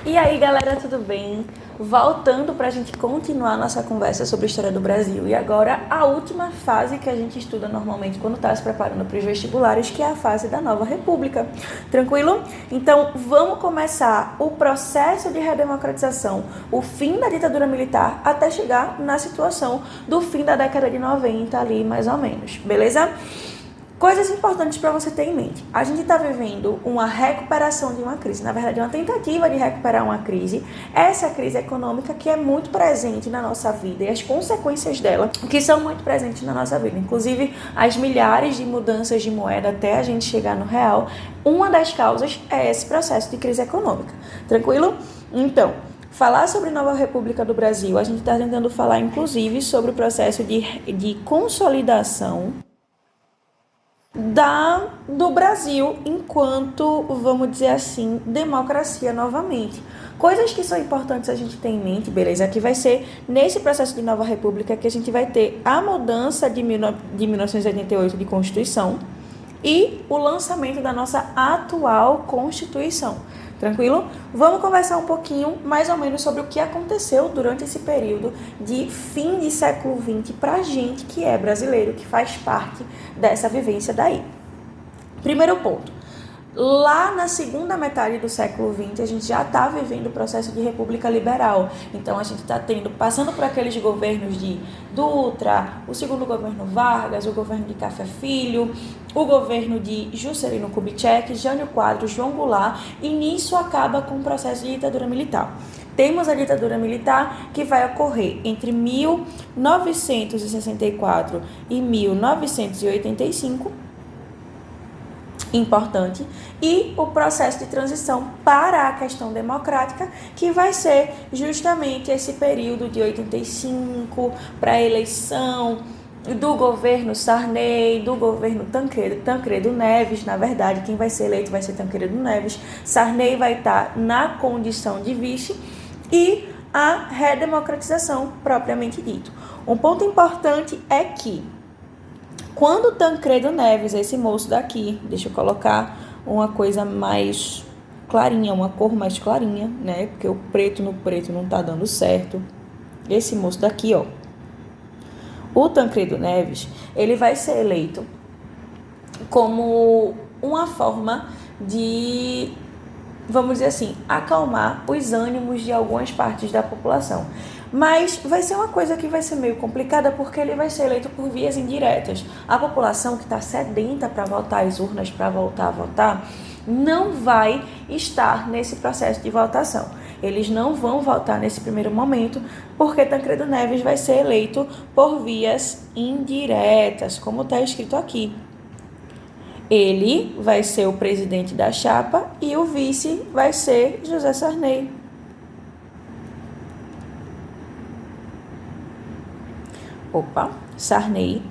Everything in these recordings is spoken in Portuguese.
E aí, galera, tudo bem? Voltando para a gente continuar nossa conversa sobre a história do Brasil. E agora, a última fase que a gente estuda normalmente quando está se preparando para os vestibulares, que é a fase da nova república. Tranquilo? Então, vamos começar o processo de redemocratização, o fim da ditadura militar, até chegar na situação do fim da década de 90 ali, mais ou menos. Beleza? Coisas importantes para você ter em mente. A gente está vivendo uma recuperação de uma crise, na verdade, uma tentativa de recuperar uma crise. Essa crise econômica que é muito presente na nossa vida e as consequências dela, que são muito presentes na nossa vida. Inclusive, as milhares de mudanças de moeda até a gente chegar no real. Uma das causas é esse processo de crise econômica. Tranquilo? Então, falar sobre Nova República do Brasil, a gente está tentando falar, inclusive, sobre o processo de consolidação do Brasil enquanto, vamos dizer assim, democracia novamente. Coisas que são importantes a gente ter em mente, beleza? Que vai ser nesse processo de nova república que a gente vai ter a mudança de 1988 de Constituição e o lançamento da nossa atual Constituição. Tranquilo? Vamos conversar um pouquinho, mais ou menos, sobre o que aconteceu durante esse período de fim de século XX para a gente que é brasileiro, que faz parte dessa vivência daí. Primeiro ponto. Lá na segunda metade do século XX, a gente já está vivendo o processo de república liberal. Então, a gente está passando por aqueles governos de Dutra, o segundo governo Vargas, o governo de Café Filho, o governo de Juscelino Kubitschek, Jânio Quadros, João Goulart, e nisso acaba com o processo de ditadura militar. Temos a ditadura militar que vai ocorrer entre 1964 e 1985, importante, e o processo de transição para a questão democrática, que vai ser justamente esse período de 85 para a eleição do governo Sarney, do governo Tancredo Neves. Na verdade, quem vai ser eleito vai ser Tancredo Neves. Sarney vai estar na condição de vice, e a redemocratização propriamente dito. Um ponto importante é que quando Tancredo Neves, esse moço daqui, deixa eu colocar uma coisa mais clarinha, uma cor mais clarinha, né? Porque o preto no preto não tá dando certo. Esse moço daqui, ó. O Tancredo Neves, ele vai ser eleito como uma forma de, vamos dizer assim, acalmar os ânimos de algumas partes da população. Mas vai ser uma coisa que vai ser meio complicada, porque ele vai ser eleito por vias indiretas. A população que está sedenta para voltar às urnas, para voltar a votar, não vai estar nesse processo de votação. Eles não vão votar nesse primeiro momento, porque Tancredo Neves vai ser eleito por vias indiretas, como está escrito aqui. Ele vai ser o presidente da chapa e o vice vai ser José Sarney. Sarney.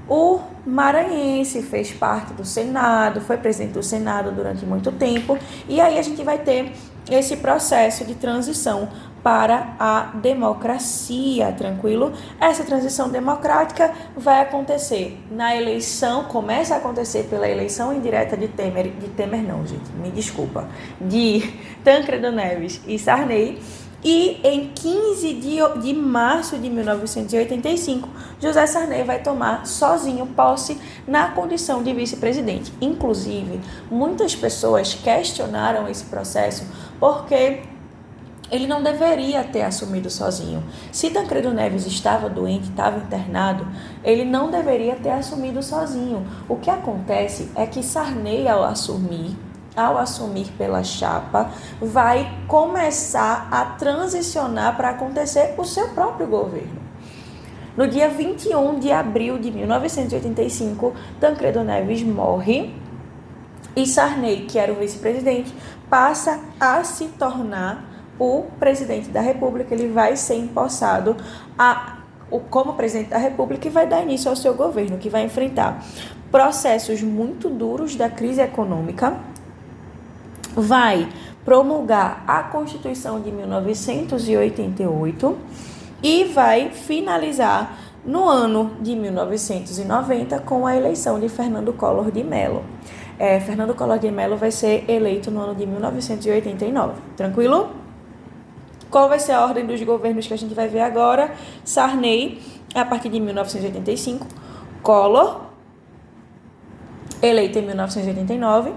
O maranhense fez parte do Senado, foi presidente do Senado durante muito tempo, e aí a gente vai ter esse processo de transição para a democracia, tranquilo? Essa transição democrática vai acontecer na eleição, começa a acontecer pela eleição indireta de Tancredo Neves e Sarney. E em 15 de março de 1985, José Sarney vai tomar sozinho posse na condição de vice-presidente. Inclusive, muitas pessoas questionaram esse processo porque ele não deveria ter assumido sozinho. Se Tancredo Neves estava doente, estava internado, ele não deveria ter assumido sozinho. O que acontece é que Sarney, ao assumir pela chapa, vai começar a transicionar para acontecer o seu próprio governo. No dia 21 de abril de 1985, Tancredo Neves morre e Sarney, que era o vice-presidente, passa a se tornar o presidente da República. Ele vai ser empossado como presidente da República e vai dar início ao seu governo, que vai enfrentar processos muito duros da crise econômica, vai promulgar a Constituição de 1988 e vai finalizar no ano de 1990 com a eleição de Fernando Collor de Mello. Fernando Collor de Mello vai ser eleito no ano de 1989. Tranquilo? Qual vai ser a ordem dos governos que a gente vai ver agora? Sarney, a partir de 1985. Collor, eleito em 1989.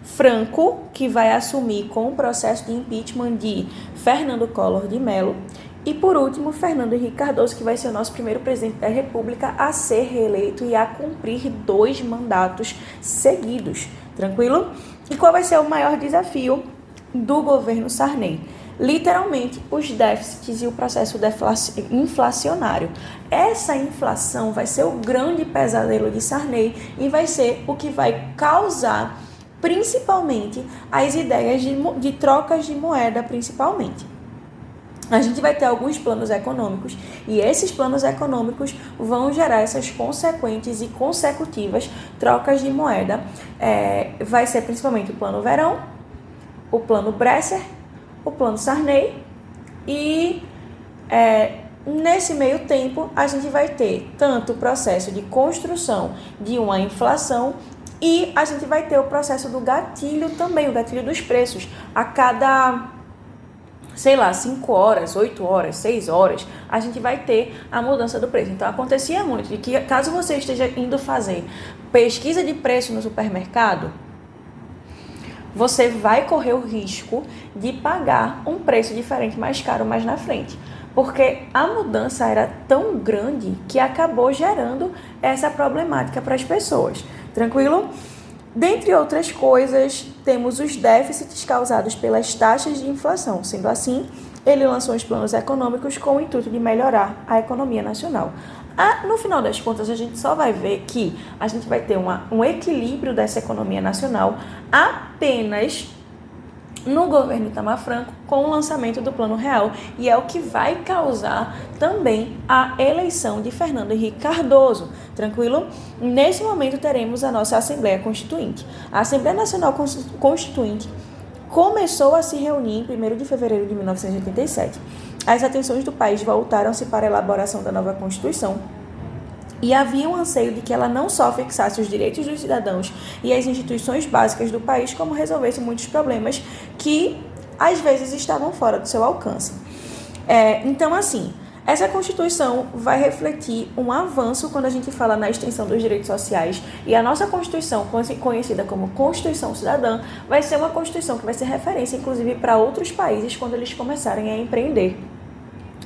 Franco, que vai assumir com o processo de impeachment de Fernando Collor de Mello. E, por último, Fernando Henrique Cardoso, que vai ser o nosso primeiro presidente da República a ser reeleito e a cumprir 2 mandatos seguidos. Tranquilo? E qual vai ser o maior desafio do governo Sarney? Literalmente, os déficits e o processo inflacionário. Essa inflação vai ser o grande pesadelo de Sarney e vai ser o que vai causar, principalmente, as ideias de trocas de moeda, principalmente. A gente vai ter alguns planos econômicos e esses planos econômicos vão gerar essas consequentes e consecutivas trocas de moeda. Vai ser principalmente o plano Verão, o plano Bresser, o plano Sarney e nesse meio tempo a gente vai ter tanto o processo de construção de uma inflação e a gente vai ter o processo do gatilho também, o gatilho dos preços. A cada 5 horas, 8 horas, 6 horas, a gente vai ter a mudança do preço. Então, acontecia muito de que, caso você esteja indo fazer pesquisa de preço no supermercado, você vai correr o risco de pagar um preço diferente, mais caro, mais na frente. Porque a mudança era tão grande que acabou gerando essa problemática para as pessoas. Tranquilo? Dentre outras coisas, temos os déficits causados pelas taxas de inflação. Sendo assim, ele lançou os planos econômicos com o intuito de melhorar a economia nacional. No final das contas, a gente só vai ver que a gente vai ter um equilíbrio dessa economia nacional apenas no governo Itamar Franco com o lançamento do Plano Real, e é o que vai causar também a eleição de Fernando Henrique Cardoso. Tranquilo? Nesse momento teremos a nossa Assembleia Constituinte. A Assembleia Nacional Constituinte começou a se reunir em 1º de fevereiro de 1987. As atenções do país voltaram-se para a elaboração da nova Constituição, e havia um anseio de que ela não só fixasse os direitos dos cidadãos e as instituições básicas do país, como resolvesse muitos problemas que, às vezes, estavam fora do seu alcance. Então, assim, essa Constituição vai refletir um avanço quando a gente fala na extensão dos direitos sociais, e a nossa Constituição, conhecida como Constituição Cidadã, vai ser uma Constituição que vai ser referência, inclusive, para outros países quando eles começarem a empreender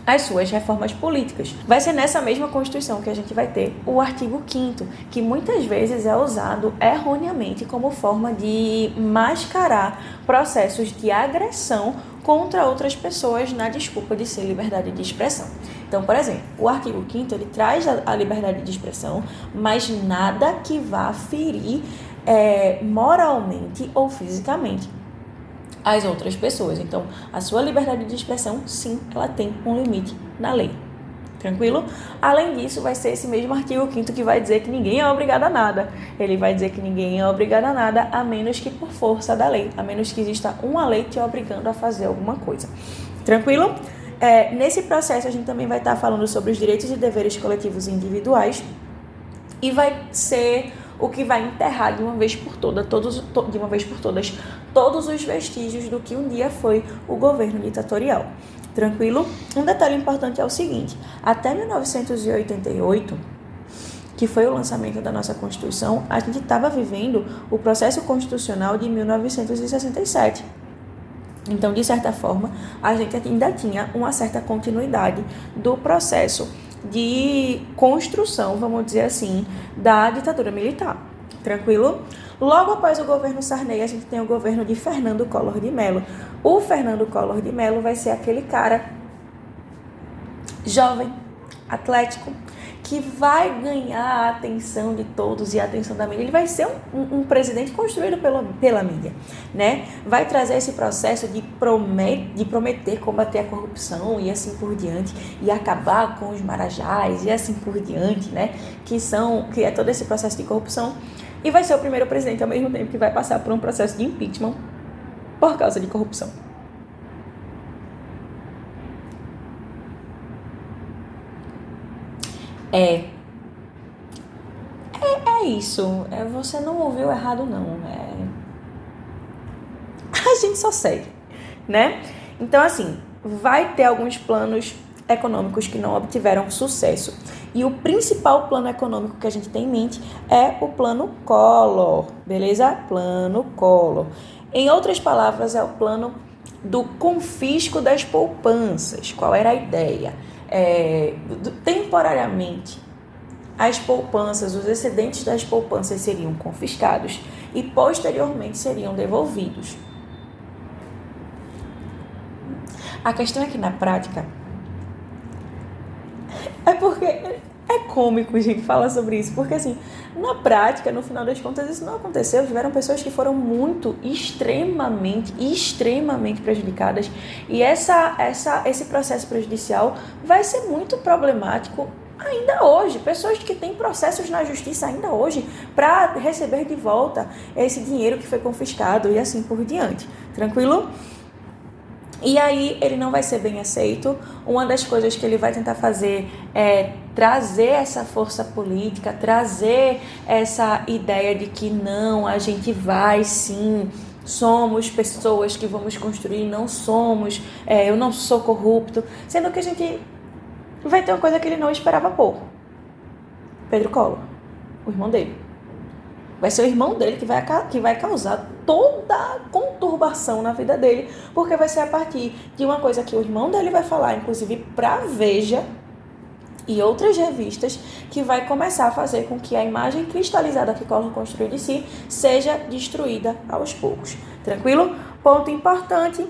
as suas reformas políticas. Vai ser nessa mesma Constituição que a gente vai ter o artigo 5º, que muitas vezes é usado erroneamente como forma de mascarar processos de agressão contra outras pessoas na desculpa de ser liberdade de expressão. Então, por exemplo, o artigo 5º ele traz a liberdade de expressão, mas nada que vá ferir moralmente ou fisicamente as outras pessoas. Então, a sua liberdade de expressão, sim, ela tem um limite na lei. Tranquilo? Além disso, vai ser esse mesmo artigo 5º que vai dizer que ninguém é obrigado a nada. Ele vai dizer que ninguém é obrigado a nada, a menos que por força da lei, a menos que exista uma lei te obrigando a fazer alguma coisa. Tranquilo? Nesse processo, a gente também vai estar falando sobre os direitos e deveres coletivos e individuais, e vai ser o que vai enterrar de uma vez por todas todos os vestígios do que um dia foi o governo ditatorial. Tranquilo? Um detalhe importante é o seguinte: até 1988, que foi o lançamento da nossa Constituição, a gente estava vivendo o processo constitucional de 1967. Então, de certa forma, a gente ainda tinha uma certa continuidade do processo de construção, vamos dizer assim, da ditadura militar. Tranquilo? Logo após o governo Sarney, a gente tem o governo de Fernando Collor de Mello. O Fernando Collor de Mello vai ser aquele cara jovem, atlético, que vai ganhar a atenção de todos e a atenção da mídia. Ele vai ser um presidente construído pela mídia, né? Vai trazer esse processo de prometer combater a corrupção e assim por diante, e acabar com os marajás e assim por diante, né? Que é todo esse processo de corrupção. E vai ser o primeiro presidente ao mesmo tempo que vai passar por um processo de impeachment por causa de corrupção. É isso. Você não ouviu errado, não. A gente só segue, né? Então, assim, vai ter alguns planos econômicos que não obtiveram sucesso. E o principal plano econômico que a gente tem em mente é o plano Collor, beleza? Plano Collor. Em outras palavras, é o plano do confisco das poupanças. Qual era a ideia? Temporariamente, as poupanças, os excedentes das poupanças seriam confiscados e posteriormente seriam devolvidos. A questão é que na prática, porque é cômico, gente, falar sobre isso, porque assim, na prática, no final das contas, isso não aconteceu. Tiveram pessoas que foram extremamente prejudicadas, e esse processo prejudicial vai ser muito problemático ainda hoje. Pessoas que têm processos na justiça ainda hoje para receber de volta esse dinheiro que foi confiscado e assim por diante. Tranquilo? E aí ele não vai ser bem aceito. Uma das coisas que ele vai tentar fazer é trazer essa força política, trazer essa ideia de que não, a gente vai sim, somos pessoas que vamos construir, não somos, eu não sou corrupto, sendo que a gente vai ter uma coisa que ele não esperava pouco. Pedro Collor, o irmão dele. Vai ser o irmão dele que vai causar toda a conturbação na vida dele, porque vai ser a partir de uma coisa que o irmão dele vai falar, inclusive pra Veja e outras revistas, que vai começar a fazer com que a imagem cristalizada que Collor construiu de si seja destruída aos poucos. Tranquilo? Ponto importante.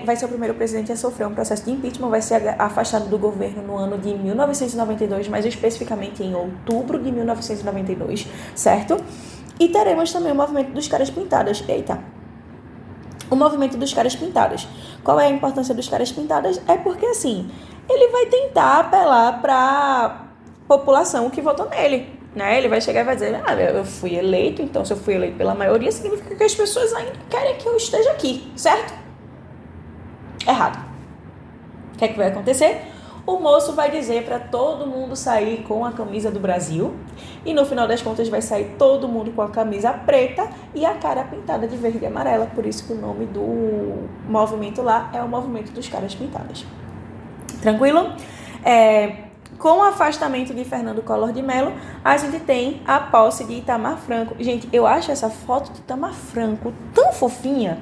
Vai ser o primeiro presidente a sofrer um processo de impeachment, vai ser afastado do governo no ano de 1992, mais especificamente em outubro de 1992, certo? E teremos também o movimento dos caras pintadas. O movimento dos caras pintadas. Qual é a importância dos caras pintadas? É porque, assim, ele vai tentar apelar para a população que votou nele, né? Ele vai chegar e vai dizer, eu fui eleito, então se eu fui eleito pela maioria, significa que as pessoas ainda querem que eu esteja aqui, certo? Errado. O que é que vai acontecer? O moço vai dizer para todo mundo sair com a camisa do Brasil e no final das contas vai sair todo mundo com a camisa preta e a cara pintada de verde e amarela. Por isso que o nome do movimento lá é o movimento dos caras pintadas. Tranquilo? Com o afastamento de Fernando Collor de Mello, a gente tem a posse de Itamar Franco. Gente, eu acho essa foto de Itamar Franco tão fofinha.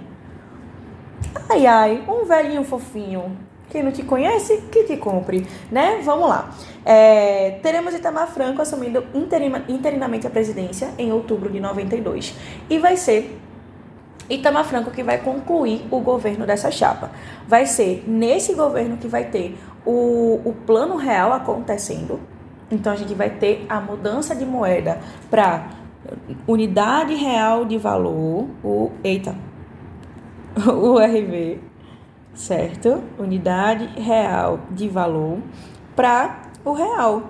Ai, um velhinho fofinho. Quem não te conhece, que te compre, né? Vamos lá. Teremos Itamar Franco assumindo interinamente a presidência em outubro de 92. E vai ser Itamar Franco que vai concluir o governo dessa chapa. Vai ser nesse governo que vai ter o plano real acontecendo. Então, a gente vai ter a mudança de moeda para unidade real de valor, o URV, certo? Unidade real de valor para o real.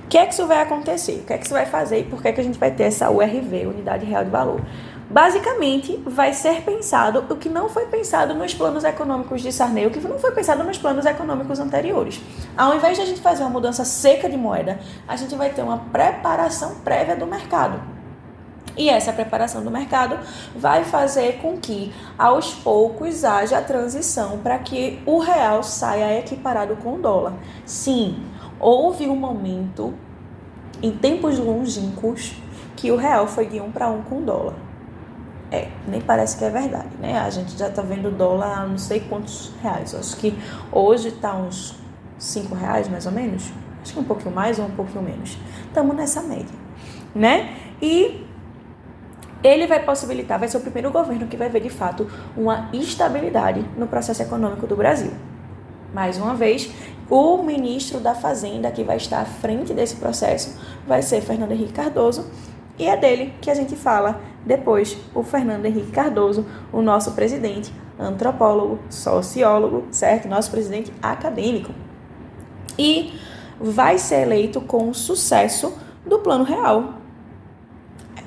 O que é que isso vai acontecer? O que é que isso vai fazer e por que é que a gente vai ter essa URV, Unidade Real de Valor? Basicamente, vai ser pensado o que não foi pensado nos planos econômicos de Sarney, o que não foi pensado nos planos econômicos anteriores. Ao invés de a gente fazer uma mudança seca de moeda, a gente vai ter uma preparação prévia do mercado. E essa preparação do mercado vai fazer com que, aos poucos, haja a transição para que o real saia equiparado com o dólar. Sim, houve um momento, em tempos longínquos, que o real foi de 1 para 1 com o dólar. Nem parece que é verdade, né? A gente já está vendo o dólar a não sei quantos reais. Acho que hoje está uns R$5, mais ou menos. Acho que um pouquinho mais ou um pouquinho menos. Estamos nessa média, né? E ele vai possibilitar, vai ser o primeiro governo que vai ver, de fato, uma estabilidade no processo econômico do Brasil. Mais uma vez, o ministro da Fazenda que vai estar à frente desse processo vai ser Fernando Henrique Cardoso, e é dele que a gente fala depois, o Fernando Henrique Cardoso, o nosso presidente, antropólogo, sociólogo, certo? Nosso presidente acadêmico. E vai ser eleito com o sucesso do Plano Real.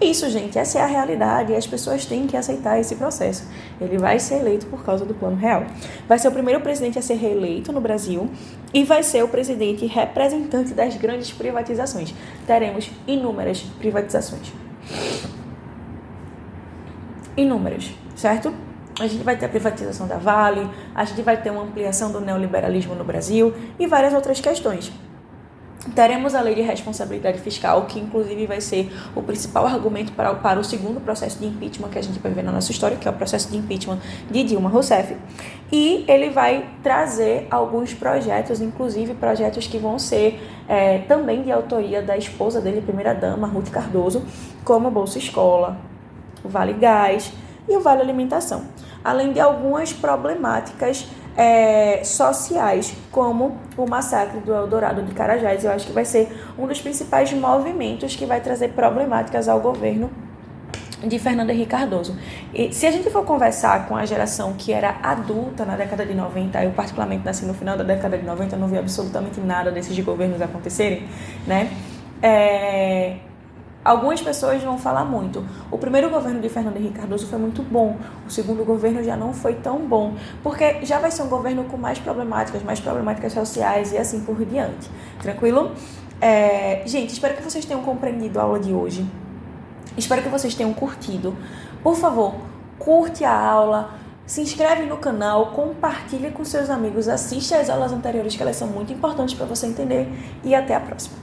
É isso, gente, essa é a realidade e as pessoas têm que aceitar esse processo. Ele vai ser eleito por causa do Plano Real. Vai ser o primeiro presidente a ser reeleito no Brasil e vai ser o presidente representante das grandes privatizações. Teremos inúmeras privatizações. Inúmeras, certo? A gente vai ter a privatização da Vale, a gente vai ter uma ampliação do neoliberalismo no Brasil e várias outras questões. Teremos a lei de responsabilidade fiscal, que inclusive vai ser o principal argumento para o segundo processo de impeachment que a gente vai ver na nossa história, que é o processo de impeachment de Dilma Rousseff. E ele vai trazer alguns projetos, inclusive projetos que vão ser também de autoria da esposa dele, primeira-dama, Ruth Cardoso, como o Bolsa Escola, o Vale Gás e o Vale Alimentação. Além de algumas problemáticas sociais, como o massacre do Eldorado de Carajás. Eu acho que vai ser um dos principais movimentos que vai trazer problemáticas ao governo de Fernando Henrique Cardoso. E se a gente for conversar com a geração que era adulta na década de 90, eu particularmente nasci no final da década de 90, não vi absolutamente nada desses governos acontecerem, né? Algumas pessoas vão falar muito. O primeiro governo de Fernando Henrique Cardoso foi muito bom. O segundo governo já não foi tão bom. Porque já vai ser um governo com mais problemáticas sociais e assim por diante. Tranquilo? Gente, espero que vocês tenham compreendido a aula de hoje. Espero que vocês tenham curtido. Por favor, curte a aula, se inscreve no canal, compartilha com seus amigos, assiste às aulas anteriores que elas são muito importantes para você entender e até a próxima.